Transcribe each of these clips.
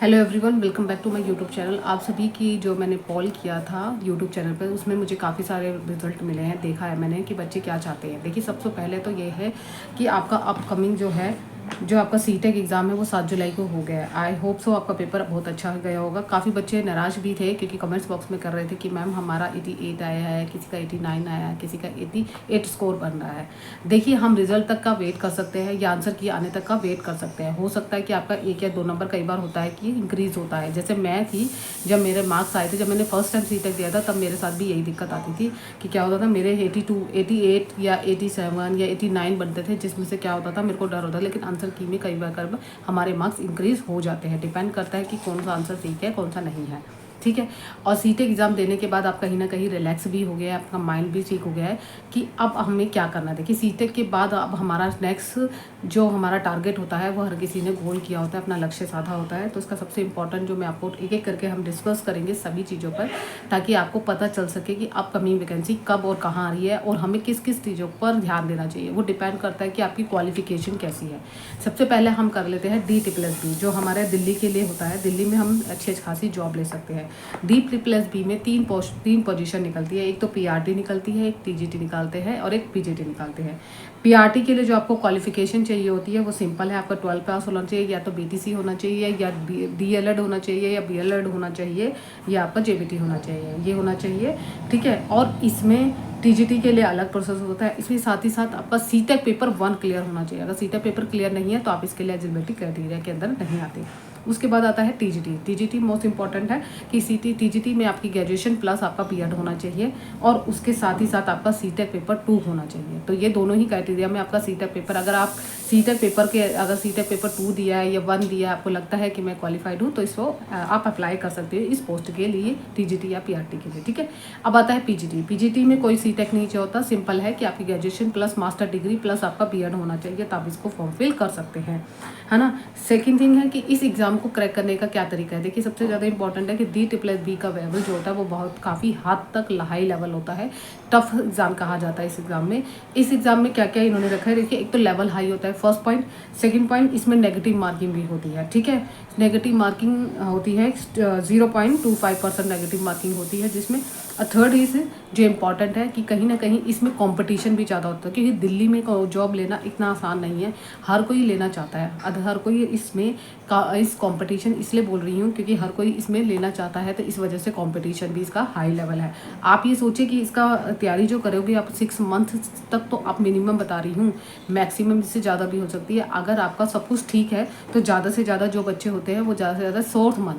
Hello everyone, welcome back to my YouTube channel. आप सभी की जो मैंने पोल किया था यूट्यूब चैनल पर, उसमें मुझे काफ़ी सारे रिजल्ट मिले हैं। देखा है मैंने कि बच्चे क्या चाहते हैं। देखिए, सबसे पहले तो ये है कि आपका अपकमिंग जो आपका सीटेक एग्ज़ाम है वो 7 जुलाई को हो गया है। आई होप सो आपका पेपर बहुत अच्छा गया होगा। काफ़ी बच्चे नाराज़ भी थे क्योंकि कमेंट्स बॉक्स में कर रहे थे कि मैम हमारा 88 आया है, किसी का 89 आया है, किसी का 88 स्कोर बन रहा है। देखिए, हम रिजल्ट तक का वेट कर सकते हैं या आंसर की आने तक का वेट कर सकते हैं। हो सकता है कि आपका 1 या 2 नंबर कई बार होता है कि इंक्रीज़ होता है। जैसे मैं थी, जब मेरे मार्क्स आए थे, जब मैंने फर्स्ट टाइम सीटेक दिया था, तब मेरे साथ भी यही दिक्कत आती थी कि क्या होता था, मेरे 82, 88 या 87 या 89 बनते थे, जिसमें से क्या होता था, मेरे को डर होता। लेकिन आंसर की में कई बार हमारे मार्क्स इंक्रीज हो जाते हैं। डिपेंड करता है कि कौन सा आंसर ठीक है, कौन सा नहीं है। ठीक है। और सीटेक एग्ज़ाम देने के बाद आप कहीं ना कहीं रिलैक्स भी हो गया है, आपका माइंड भी ठीक हो गया है कि अब हमें क्या करना है। देखिए, सीटेक के बाद अब हमारा नेक्स्ट जो हमारा टारगेट होता है वो हर किसी ने गोल किया होता है, अपना लक्ष्य साधा होता है। तो उसका सबसे इंपॉर्टेंट जो मैं आपको एक एक करके हम डिस्कस करेंगे सभी चीज़ों पर, ताकि आपको पता चल सके कि अपकमिंग वैकेंसी कब और कहाँ आ रही है और हमें किस किस चीज़ों पर ध्यान देना चाहिए। वो डिपेंड करता है कि आपकी क्वालिफिकेशन कैसी है। सबसे पहले हम कर लेते हैं DT+B, जो हमारे दिल्ली के लिए होता है। दिल्ली में हम अच्छी खासी जॉब ले सकते हैं। DT+B में तीन पोजीशन निकलती है। एक तो PRT निकलती है, एक TGT निकालते हैं और एक PGT निकालते हैं। PRT के लिए जो आपको क्वालिफिकेशन चाहिए होती है वो सिंपल है, आपका 12 पास होना चाहिए, या तो BTC होना चाहिए, या DLED होना चाहिए, या BLED होना चाहिए, या आपका JBT होना चाहिए। ये होना चाहिए, ठीक है। और इसमें TGT के लिए अलग प्रोसेस होता है। इसमें साथ ही साथ आपका सीटेक पेपर 1 क्लियर होना चाहिए। अगर सीटेक पेपर क्लियर नहीं है तो आप इसके लिए एलिजिबिलिटी क्राइटेरिया के अंदर नहीं आते। उसके बाद आता है TGT मोस्ट इंपॉर्टेंट है कि TGT में आपकी ग्रेजुएशन प्लस आपका B.Ed होना चाहिए और उसके साथ ही साथ आपका सीटेक पेपर 2 होना चाहिए। तो ये दोनों ही क्राइटेरिया में आपका सीटेक पेपर, अगर सीटेक पेपर 2 दिया है या 1 दिया है, आपको लगता है कि मैं क्वालिफाइड हूँ, तो इसको आप अप्लाई कर सकते हो इस पोस्ट के लिए, TGT या PRT के लिए। ठीक है। अब आता है PGT में कोई सीटेक नहीं होता, सिंपल है कि आपकी graduation plus master degree plus आपका B.Ed होना चाहिए, तब इसको फॉर्म फिल कर सकते हैं, है ना। सेकंड थिंग है कि इस एग्ज़ाम को क्रैक करने का क्या तरीका है। देखिए, सबसे ज़्यादा इंपॉर्टेंट है कि DT+B का लेवल जो होता है वो बहुत काफ़ी हद तक हाई लेवल होता है। टफ एग्ज़ाम कहा जाता है इस एग्ज़ाम में। इस एग्ज़ाम में क्या क्या इन्होंने रखा है, देखिए, एक तो लेवल हाई होता है, फर्स्ट पॉइंट। सेकंड पॉइंट, इसमें नेगेटिव मार्किंग भी होती है। ठीक है। नेगेटिव मार्किंग होती है 0.25% नेगेटिव मार्किंग होती है, जिसमें थर्ड इज जो इम्पॉर्टेंट है कि कहीं ना कहीं इसमें कंपटीशन भी ज़्यादा होता है, क्योंकि दिल्ली में जॉब लेना इतना आसान नहीं है। हर कोई लेना चाहता है, हर कोई इसमें इस कंपटीशन इसलिए बोल रही हूँ क्योंकि हर कोई इसमें लेना चाहता है, तो इस वजह से कंपटीशन भी इसका हाई लेवल है। आप ये सोचिए कि इसका तैयारी जो करोगे आप 6 मंथ तक, तो आप मिनिमम बता रही हूँ, मैक्सिमम इससे ज़्यादा भी हो सकती है। अगर आपका सब कुछ ठीक है तो ज़्यादा से ज़्यादा जो बच्चे होते हैं वो ज़्यादा से ज़्यादा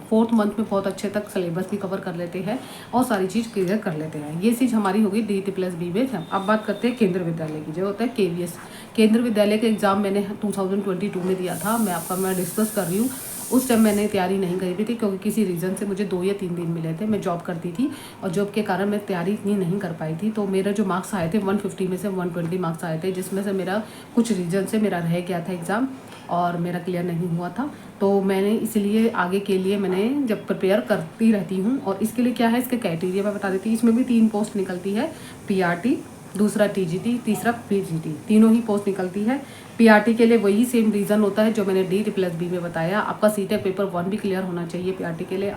फोर्थ मंथ में बहुत अच्छे तक सिलेबस भी कवर कर लेते हैं और सारी चीज़ क्लियर कर लेते हैं। ये चीज़ हमारी होगी DT+B में। अब बात करते हैं केंद्र विद्यालय की, जो होता है KVS। केंद्र विद्यालय का एग्ज़ाम मैंने 2022 में दिया था। मैं डिस्कस कर रही हूँ। उस टाइम मैंने तैयारी नहीं करी थी क्योंकि किसी रीज़न से मुझे 2 या 3 दिन मिले थे। मैं जॉब करती थी और जॉब के कारण मैं तैयारी इतनी नहीं कर पाई थी। तो मेरा जो मार्क्स आए थे 150 में से 120 मार्क्स आए थे, जिसमें से मेरा कुछ रीज़न से मेरा रह गया था एग्ज़ाम और मेरा क्लियर नहीं हुआ था। तो मैंने इसलिए आगे के लिए मैंने जब प्रिपेयर करती रहती हूँ। और इसके लिए क्या है, इसके क्राइटेरिया मैं बता देती हूँ। इसमें भी 3 पोस्ट निकलती है, PRT, दूसरा TGT, तीसरा PGT, तीनों ही पोस्ट निकलती है। PRT के लिए वही सेम रीज़न होता है जो मैंने DT+B में बताया। आपका सीटेक पेपर 1 भी क्लियर होना चाहिए PRT के लिए।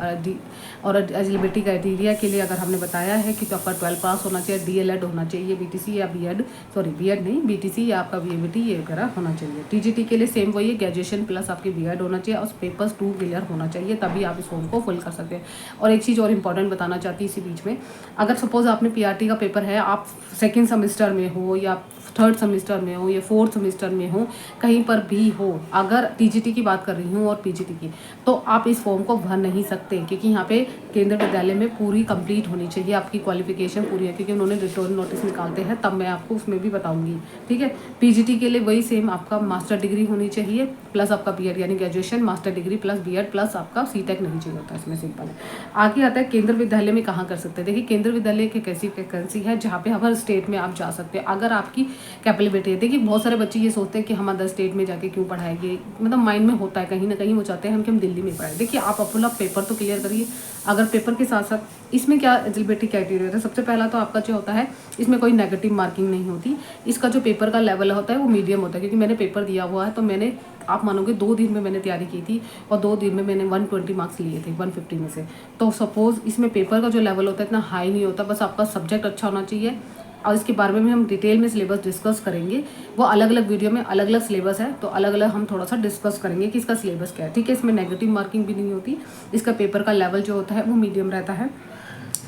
और एलिजिबिलिटी क्राइटेरिया के लिए अगर हमने बताया है कि तो आपका 12 पास होना चाहिए, DLED होना चाहिए, BTC या B.Ed नहीं, BTC या आपका BABT ये वगैरह होना चाहिए। TGT के लिए सेम वही है, ग्रेजुएशन प्लस आपकी B.Ed होना चाहिए और पेपर्स 2 क्लियर होना चाहिए, तभी आप इस फॉर्म को फिल कर सकते हैं। और एक चीज़ और इंपॉर्टेंट बताना चाहती हूँ इसी बीच में, अगर सपोज आपने PRT का पेपर है, आप सेकेंड सेमेस्टर में हो या थर्ड सेमेस्टर में हो या फोर्थ सेमेस्टर में हो, कहीं पर भी हो, अगर TGT की बात कर रही हूँ और PGT की, तो आप इस फॉर्म को भर नहीं सकते, क्योंकि यहाँ पे केंद्र विद्यालय में पूरी कंप्लीट होनी चाहिए, आपकी क्वालिफिकेशन पूरी है, क्योंकि उन्होंने रिटर्न नोटिस निकालते हैं, तब मैं आपको उसमें भी बताऊंगी। ठीक है। PGT के लिए वही सेम, आपका मास्टर डिग्री होनी चाहिए प्लस आपका B.Ed यानी graduation, master degree plus B.Ed plus आपका सीटेक नहीं चाहिए होता, इसमें सिंपल है। आगे आता है केंद्र विद्यालय में कहाँ कर सकते हैं। देखिए, केंद्र विद्यालय की कैसी वैकेंसी है जहाँ पे हर स्टेट में आप जा सकते हैं। अगर आपकी कैपेबिलिटी है। देखिए बहुत सारे बच्चे ये सोचते हैं कि हम अदर स्टेट में जाके क्यों पढ़ाएंगे, मतलब माइंड में होता है कहीं ना कहीं वो चाहते हैं कि हम दिल्ली में पढ़ाएं। देखिए आप अपना पेपर तो क्लियर करिए। अगर पेपर के साथ साथ इसमें क्या एलिजिबिलिटी क्राइटेरिया होता है, सबसे पहला तो आपका जो होता है इसमें कोई नेगेटिव मार्किंग नहीं होती। इसका जो पेपर का लेवल होता है वो मीडियम होता है, क्योंकि मैंने पेपर दिया हुआ है तो मैंने, आप मानोगे 2 दिन में मैंने तैयारी की थी और 2 दिन में मैंने 120 मार्क्स लिए थे 150 में से। तो सपोज इसमें पेपर का जो लेवल होता है इतना हाई नहीं होता, बस आपका सब्जेक्ट अच्छा होना चाहिए। और इसके बारे में हम डिटेल में सिलेबस डिस्कस करेंगे, वो अलग अलग वीडियो में अलग अलग सिलेबस है, तो अलग अलग हम थोड़ा सा डिस्कस करेंगे कि इसका सिलेबस क्या है, ठीक है। इसमें नेगेटिव मार्किंग भी नहीं होती, इसका पेपर का लेवल जो होता है वो मीडियम रहता है।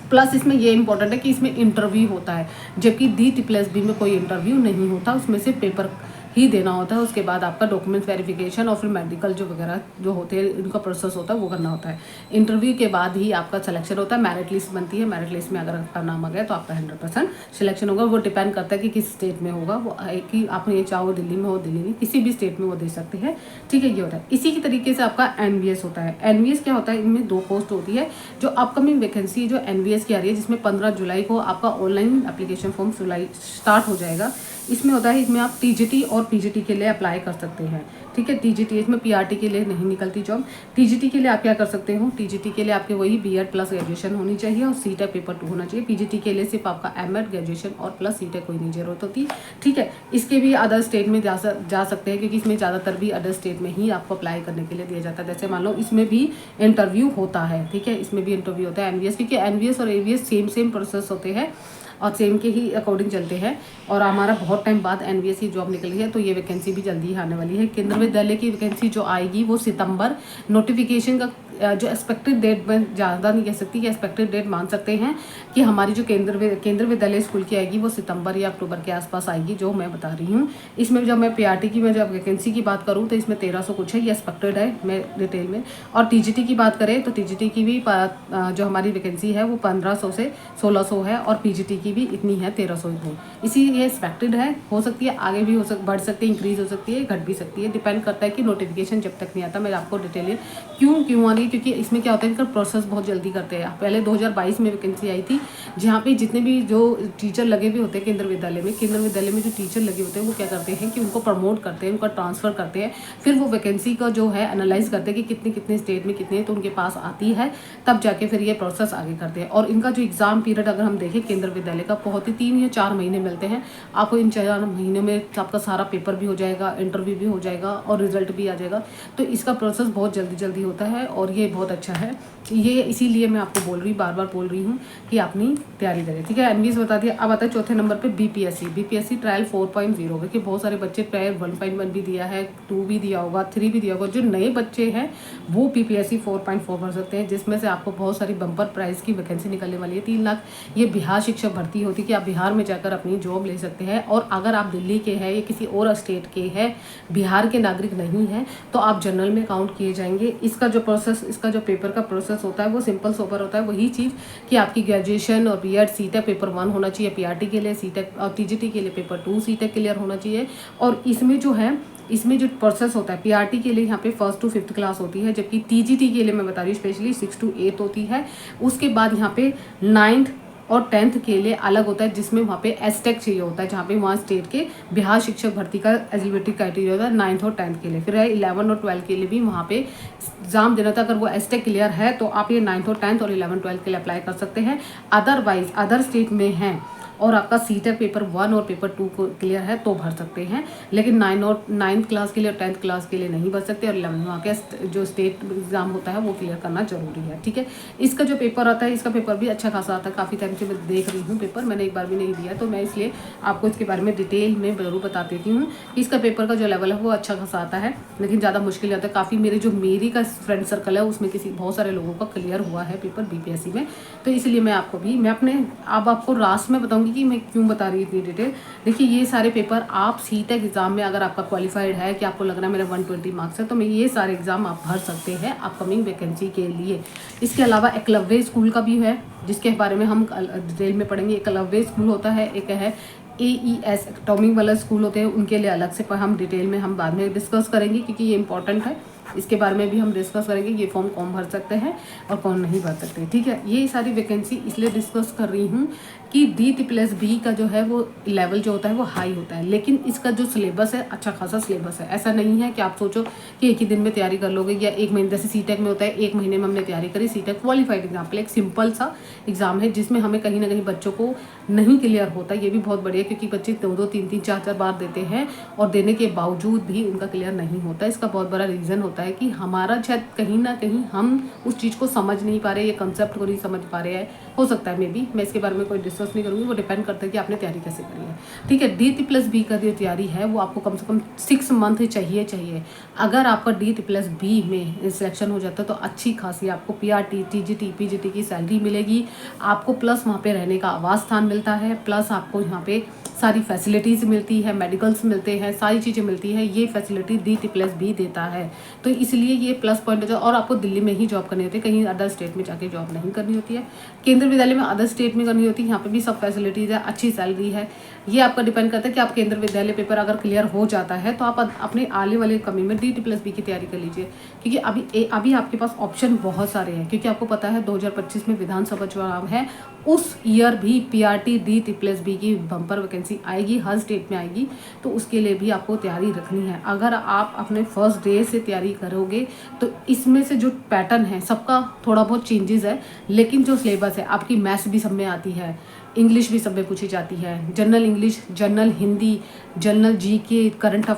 प्लस इसमें ये इंपॉर्टेंट है कि इसमें इंटरव्यू होता है, जबकि DT+B में कोई इंटरव्यू नहीं होता, उसमें से पेपर ही देना होता है। उसके बाद आपका डॉक्यूमेंट्स वेरिफिकेशन और फिर मेडिकल जो वगैरह जो होते हैं इनका प्रोसेस होता है वो करना होता है। इंटरव्यू के बाद ही आपका सिलेक्शन होता है, मेरिट लिस्ट बनती है, मेरिट लिस्ट में अगर आपका नाम आ गया तो आपका 100% सिलेक्शन होगा। वो डिपेंड करता है कि किस स्टेट में होगा, वो है कि आप ये चाहो दिल्ली में हो, दिल्ली में किसी भी स्टेट में वो दे सकते हैं, ठीक है। ये होता है। इसी की तरीके से आपका NVS होता है। NVS क्या होता है, इनमें 2 पोस्ट होती है। जो अपकमिंग वैकेंसी जो NVS की आ रही है, जिसमें 15 जुलाई को आपका ऑनलाइन एप्लीकेशन फॉर्म स्टार्ट हो जाएगा। इसमें होता है, इसमें आप TGT और PGT के लिए अप्लाई कर सकते हैं, ठीक है। TGT इसमें PRT के लिए नहीं निकलती जॉब। TGT के लिए आप क्या कर सकते हो, TGT के लिए आपके वही B.Ed प्लस ग्रेजुएशन होनी चाहिए और CTEC पेपर 2 होना चाहिए। PGT के लिए सिर्फ आपका M.Ed ग्रेजुएशन और प्लस CTEC कोई नहीं जरूरत होती, ठीक है। इसके भी अदर स्टेट में जा सकते हैं, क्योंकि इसमें ज़्यादातर भी अदर स्टेट में ही आपको अप्लाई करने के लिए दिया जाता है। जैसे मान लो इसमें भी इंटरव्यू होता है, ठीक है, इसमें भी इंटरव्यू होता है NVS, क्योंकि NVS और AVS सेम प्रोसेस होते हैं और सेम के ही अकॉर्डिंग चलते हैं। और हमारा बहुत टाइम बाद NVS की जॉब निकली है, तो ये वैकेंसी भी जल्दी ही आने वाली है। केंद्रीय विद्यालय की वैकेंसी जो आएगी वो सितंबर, नोटिफिकेशन का जो एक्सपेक्टेड डेट में ज़्यादा नहीं कह सकती कि एक्सपेक्टेड डेट मान सकते हैं कि हमारी जो केंद्र विद्यालय स्कूल की आएगी वो सितंबर या अक्टूबर के आसपास आएगी, जो मैं बता रही हूँ। इसमें जब मैं PRT की, मैं जब वैकेंसी की बात करूँ तो इसमें 1300 कुछ है, ये एक्सपेक्टेड है मैं डिटेल में। और TGT की बात करें तो TGT की भी जो हमारी वैकेंसी है वो 1500 से 1600 है, और PGT की भी इतनी है 1300 इतनी। इसी ये एक्सपेक्टेड है, हो सकती है आगे भी बढ़ सकती है, इंक्रीज हो सकती है, घट भी सकती है, डिपेंड करता है कि नोटिफिकेशन जब तक नहीं आता। मैं आपको डिटेल क्यों आ रही है, क्योंकि इसमें क्या होता है, इनका प्रोसेस बहुत जल्दी करते हैं। पहले 2022 में वैकेंसी आई थी, जहाँ पे जितने भी जो टीचर लगे हुए होते हैं केंद्र विद्यालय में जो टीचर लगे होते हैं वो क्या करते हैं कि उनको प्रमोट करते हैं, उनका ट्रांसफ़र करते हैं, फिर वो वैकेंसी का जो है एनालाइज करते हैं कि कितने स्टेट में कितने तो उनके पास आती है, तब जाके फिर ये प्रोसेस आगे करते हैं। और इनका जो एग्ज़ाम पीरियड अगर हम देखें केंद्र विद्यालय का, बहुत ही 3 या 4 महीने मिलते हैं आपको। इन 4 महीनों में आपका सारा पेपर भी हो जाएगा, इंटरव्यू भी हो जाएगा और रिजल्ट भी आ जाएगा। तो इसका प्रोसेस बहुत जल्दी होता है और ये बहुत अच्छा है। ये इसीलिए मैं आपको बोल रही हूँ, बार बार बोल रही हूँ कि अपनी तैयारी करें, ठीक है। NVS बता दिया। अब आता है चौथे नंबर पे BPSC ट्रायल 4.0, क्योंकि बहुत सारे बच्चे ट्रायल 1.1 भी दिया है, 2 भी दिया होगा, 3 भी दिया होगा। जो नए बच्चे हैं वो BPSC 4.4 भर सकते हैं, जिसमें से आपको बहुत सारी बम्पर प्राइस की वैकेंसी निकलने वाली है। 3 लाख ये बिहार शिक्षक भर्ती होती है कि आप बिहार में जाकर अपनी जॉब ले सकते हैं। और अगर आप दिल्ली के हैं या किसी और स्टेट के हैं, बिहार के नागरिक नहीं हैं, तो आप जनरल में काउंट किए जाएंगे। इसका जो प्रोसेस, इसका जो पेपर का प्रोसेस होता है वो सिंपल सोपर होता है। वही चीज़ कि आपकी ग्रेजुएशन और B.Ed CTEC पेपर 1 होना चाहिए, PRT के लिए CTEC और TGT के लिए पेपर 2 CTEC क्लियर होना चाहिए। और इसमें जो प्रोसेस होता है, PRT के लिए यहाँ पे 1st to 5th क्लास होती है, जबकि TGT के लिए मैं बता रही हूँ स्पेशली 6 to 8 होती है। उसके बाद यहाँ पे 9th और 10th के लिए अलग होता है, जिसमें वहाँ पे STEC चाहिए होता है, जहाँ पे वहाँ स्टेट के बिहार शिक्षक भर्ती का एलिजिबिलिटी क्राइटेरिया होता है 9th और 10th के लिए। फिर 11 और 12 के लिए भी वहाँ पे एग्जाम देना था। अगर वो STEC क्लियर है तो आप ये 9th और 10th और 11 12 के लिए अप्लाई कर सकते हैं। अदरवाइज अदर स्टेट में हैं और आपका CTEC पेपर 1 और पेपर 2 को क्लियर है तो भर सकते हैं, लेकिन 9th क्लास के लिए और 10th क्लास के लिए नहीं भर सकते। और 11 वहाँ के जो स्टेट एग्जाम होता है वो क्लियर करना जरूरी है, ठीक है। इसका जो पेपर आता है, इसका पेपर भी अच्छा खासा आता है। काफ़ी टाइम से मैं देख रही हूँ पेपर, मैंने एक बार भी नहीं दिया, तो मैं इसलिए आपको इसके बारे में डिटेल में ज़रूर बता देती हूँ कि इसका पेपर का जो लेवल है वो अच्छा खासा आता है, लेकिन ज़्यादा मुश्किल आता है। काफ़ी मेरी का फ्रेंड सर्कल है उसमें बहुत सारे लोगों का क्लियर हुआ है पेपर BPSC में, तो इसलिए मैं आपको लास्ट में बताऊँगी कि मैं क्यों बता रही थी डिटेल। देखिए ये सारे पेपर आप CTEC एग्ज़ाम में अगर आपका क्वालिफाइड है कि आपको लग रहा है मेरा 120 मार्क्स है, तो मैं ये सारे एग्ज़ाम आप भर सकते हैं अपकमिंग वैकेंसी के लिए। इसके अलावा एकलव्य स्कूल का भी है, जिसके बारे में हम डिटेल में पढ़ेंगे। एकलव्य स्कूल होता है, एक है AES एटॉमिक वाला स्कूल होते हैं, उनके लिए अलग से हम डिटेल में हम बाद में डिस्कस करेंगे, क्योंकि ये इंपॉर्टेंट है। इसके बारे में भी हम डिस्कस करेंगे, ये फॉर्म कौन भर सकते हैं और कौन नहीं भर सकते। ठीक है, ये सारी वैकेंसी इसलिए डिस्कस कर रही हूँ कि DT+B का जो है वो लेवल जो होता है वो हाई होता है, लेकिन इसका जो सिलेबस है अच्छा खासा सिलेबस है। ऐसा नहीं है कि आप सोचो कि एक ही दिन में तैयारी कर लोगे या एक महीने, जैसे सीटेक में होता है 1 महीने में हमने तैयारी करी। सीटेक क्वालिफाइड एग्जाम्पल, एक सिंपल सा एग्जाम है जिसमें हमें कहीं ना कहीं बच्चों को नहीं क्लियर होता, ये भी बहुत बढ़िया, क्योंकि बच्चे 2-2, 3-3, 4-4 बार देते हैं और देने के बावजूद भी उनका क्लियर नहीं होता। इसका बहुत बड़ा रीज़न होता है कि हमारा शायद कहीं ना कहीं हम उस चीज़ को समझ नहीं पा रहे, ये कंसेप्ट को नहीं समझ पा रहे हैं, हो सकता है मे बी। मैं इसके बारे में कोई डिस्कस नहीं करूँगी, वो डिपेंड करता है कि आपने तैयारी कैसे करी है। ठीक है, DT+B का जो तैयारी है वो आपको कम से कम 6 मंथ चाहिए। अगर आपका DT+B में सिलेक्शन हो जाता है तो अच्छी खासी आपको PRT, TGT, PGT की सैलरी मिलेगी आपको, प्लस वहाँ पे रहने का आवास स्थान मिलता है, प्लस आपको यहाँ पे सारी फैसिलिटीज़ मिलती है, मेडिकल्स मिलते हैं, सारी चीज़ें मिलती हैं। ये फैसिलिटी DT+B देता है, तो इसलिए ये प्लस पॉइंट है। और आपको दिल्ली में ही जॉब करनी होती है, कहीं अदर स्टेट में जाके जॉब नहीं करनी होती है। केंद्रीय विद्यालय में अदर स्टेट में करनी होती है, यहाँ पे भी सब फैसिलिटीज़ है, अच्छी सैलरी है। ये आपका डिपेंड करता है कि आप केंद्रीय विद्यालय पेपर अगर क्लियर हो जाता है तो आप अपने आने वाले कमी में DT+B की तैयारी कर लीजिए, क्योंकि अभी आपके पास ऑप्शन बहुत सारे हैं। क्योंकि आपको पता है 2025 में विधानसभा चुनाव है, उस ईयर भी PRT DT+B की बम्पर वैकेंसी आएगी, हर स्टेट में आएगी, तो उसके लिए भी आपको तैयारी रखनी है। अगर आप अपने फर्स्ट डे से तैयारी करोगे तो इसमें से जो पैटर्न है सबका थोड़ा बहुत चेंजेस है, लेकिन जो सिलेबस है आपकी मैथ्स भी सब में आती है, इंग्लिश भी सब में पूछी जाती है, general English, general Hindi, general GK, current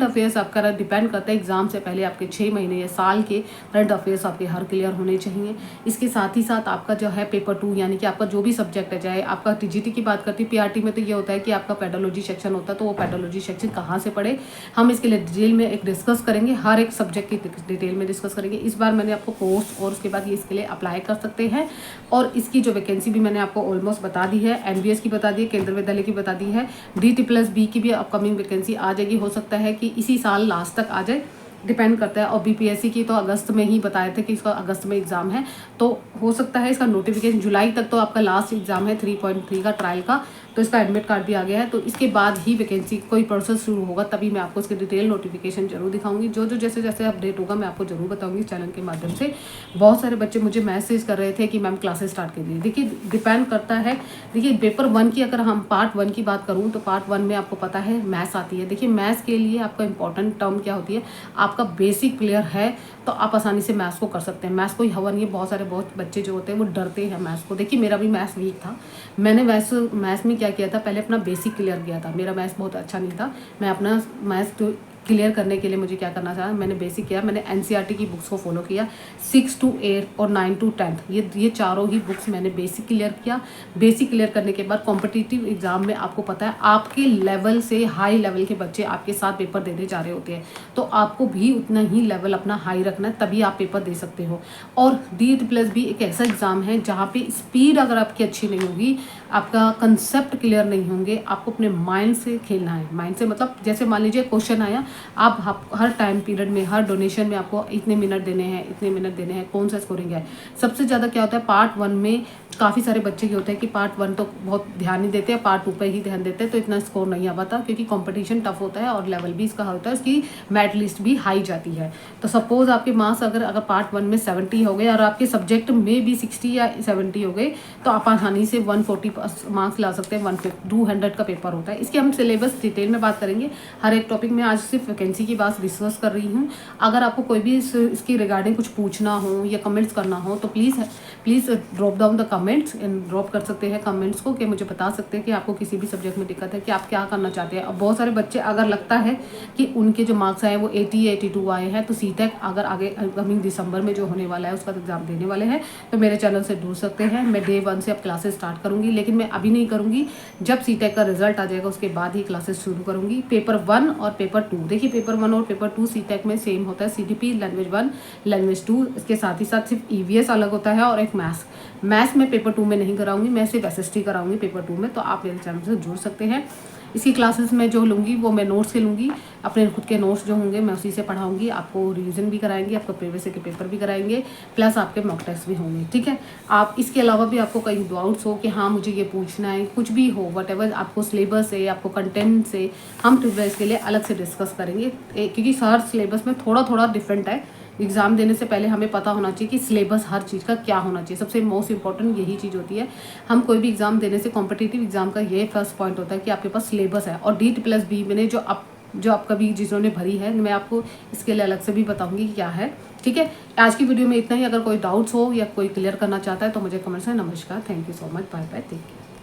affairs आपका डिपेंड करता है एग्जाम से पहले आपके 6 महीने या साल के करंट अफेयर्स आपके हर क्लियर होने चाहिए। इसके साथ ही साथ आपका जो है पेपर 2 यानी कि आपका जो भी सब्जेक्ट है, चाहे आपका TGT की बात करती है, PRT में तो ये होता है कि आपका पेडोलॉजी सेक्शन होता है, तो वो पेडोलॉजी सेक्शन कहाँ से पढ़े हम इसके लिए डिटेल में एक डिस्कस करेंगे, हर एक सब्जेक्ट की डिटेल में डिस्कस करेंगे। इस बार मैंने आपको कोर्स और उसके बाद ये इसके लिए अप्लाई कर सकते हैं, और इसकी जो वैकेंसी भी मैंने आपको ऑलमोस्ट बता दी है, NBS की बता दी है, केंद्रीय विद्यालय की बता दी है, DT+B की भी अपकमिंग वैकेंसी आ जाएगी। हो सकता है कि इसी साल लास्ट तक आ जाए, डिपेंड करता है। और BPSC की तो अगस्त में ही बताए थे कि इसका अगस्त में एग्जाम है, तो हो सकता है इसका नोटिफिकेशन जुलाई तक, तो आपका लास्ट एग्जाम है 3.3 का ट्रायल का, तो इसका एडमिट कार्ड भी आ गया है। तो इसके बाद ही वैकेंसी कोई प्रोसेस शुरू होगा, तभी मैं आपको इसके डिटेल नोटिफिकेशन जरूर दिखाऊंगी। जो जैसे जैसे अपडेट होगा मैं आपको जरूर बताऊंगी चैनल के माध्यम से। बहुत सारे बच्चे मुझे मैसेज कर रहे थे कि मैम क्लासेस स्टार्ट कीजिए। देखिए डिपेंड करता है, देखिए पेपर 1 की अगर हम पार्ट 1 की बात करूँ तो पार्ट 1 में आपको पता है मैथ्स आती है। देखिए मैथ्स के लिए आपका इंपॉर्टेंट टर्म क्या होती है, आपका बेसिक क्लियर है तो आप आसानी से मैथ्स को कर सकते हैं। मैथ्स कोई हवा नहीं है, बहुत बच्चे जो होते हैं वो डरते हैं मैथ्स को। देखिए मेरा भी मैथ्स वीक था, मैंने मैथ्स में क्या किया था, पहले अपना बेसिक क्लियर किया था। मेरा मैथ्स बहुत अच्छा नहीं था, मैं अपना मैथ्स क्लियर करने के लिए मुझे क्या करना था, मैंने बेसिक किया, मैंने NCERT की बुक्स को फॉलो किया, 6 to 8 और 9 to 10 ये चारों ही बुक्स मैंने बेसिक क्लियर किया। बेसिक क्लियर करने के बाद कॉम्पिटिटिव एग्जाम में आपको पता है आपके लेवल से हाई लेवल के बच्चे आपके साथ पेपर देने जा रहे होते हैं, तो आपको भी उतना ही लेवल अपना हाई रखना है, तभी आप पेपर दे सकते हो। और DT+B एक ऐसा एग्जाम है जहाँ पे स्पीड अगर आपकी अच्छी नहीं होगी, आपका कंसेप्ट क्लियर नहीं होंगे, आपको अपने माइंड से खेलना है। माइंड से मतलब जैसे मान लीजिए क्वेश्चन आया, आप हर टाइम पीरियड में, हर डोनेशन में आपको इतने मिनट देने हैं, इतने मिनट देने हैं, कौन सा स्कोरिंग है। सबसे ज़्यादा क्या होता है पार्ट 1 में, काफ़ी सारे बच्चे ये होते हैं कि पार्ट 1 तो बहुत ध्यान नहीं देते हैं, पार्ट 2 पे ही ध्यान देते हैं, तो इतना स्कोर नहीं आ पाता, क्योंकि कंपटीशन टफ होता है और लेवल भी इसका होता है, इसकी मेरिट लिस्ट भी हाई जाती है। तो सपोज आपके मार्क्स अगर पार्ट 1 में 70 हो गए और आपके सब्जेक्ट में भी 60 या 70 हो गए, तो आप आसानी से 140 मार्क्स ला सकते हैं। 200 का पेपर होता है। इसके हम सिलेबस डिटेल में बात करेंगे हर एक टॉपिक में। आज सिर्फ वैकेंसी की बात डिस्कस कर रही हूँ। अगर आपको कोई भी इसकी रिगार्डिंग कुछ पूछना हो या कमेंट्स करना हो तो please drop down the comments and drop कर सकते हैं कमेंट्स को, कि मुझे बता सकते हैं कि आपको किसी भी सब्जेक्ट में दिक्कत है, कि आप क्या करना चाहते हैं। अब बहुत सारे बच्चे अगर लगता है कि उनके जो मार्क्स आए वो 80 या 82 आए हैं, तो सीटेक अगर आगे कमिंग दिसंबर में जो होने वाला है उसका एग्जाम देने वाले हैं, तो मेरे चैनल से जुड़ सकते हैं। मैं डे 1 से अब क्लासेस स्टार्ट करूँगी, लेकिन मैं अभी नहीं करूँगी, जब सीटेक का रिजल्ट आ जाएगा उसके बाद ही क्लासेस शुरू करूँगी। पेपर 1 और पेपर 2, देखिए पेपर 1 और पेपर 2 सीटेक में सेम होता है, CDP लैंग्वेज 1 लैंग्वेज 2। इसके साथ ही साथ सिर्फ EVS अलग होता है और एक मैथ्स में पेपर 2 में नहीं कराऊंगी, मैं सिर्फ SST कराऊंगी पेपर 2 में, तो आप मेरे चैनल से जुड़ सकते हैं। इसकी क्लासेस मैं जो लूँगी वो मैं नोट्स से लूँगी, अपने खुद के नोट्स जो होंगे मैं उसी से पढ़ाऊँगी, आपको रिवीजन भी कराएंगे, आपको प्रीवियस के पेपर भी कराएंगे, प्लस आपके मॉक टेस्ट भी होंगे, ठीक है। आप इसके अलावा भी आपको कहीं डाउट्स हो कि हाँ मुझे ये पूछना है, कुछ भी हो, वट आपको सिलेबस से, आपको कंटेंट से, हम ट्यूटोरियल्स के लिए अलग से डिस्कस करेंगे, क्योंकि हर सिलेबस में थोड़ा थोड़ा डिफरेंट है। एग्ज़ाम देने से पहले हमें पता होना चाहिए कि सिलेबस हर चीज़ का क्या होना चाहिए, सबसे मोस्ट इंपॉर्टेंट यही चीज़ होती है। हम कोई भी एग्ज़ाम देने से, कॉम्पिटिटिव एग्ज़ाम का ये फर्स्ट पॉइंट होता है कि आपके पास सिलेबस है। और DEET+B मैंने जो आपका भी जिन्होंने भरी है, मैं आपको इसके लिए अलग से भी बताऊंगी कि क्या है, ठीक है। आज की वीडियो में इतना ही। अगर कोई डाउट्स हो या कोई क्लियर करना चाहता है तो मुझे कमेंट्स में। नमस्कार, thank you so much, bye bye, take care.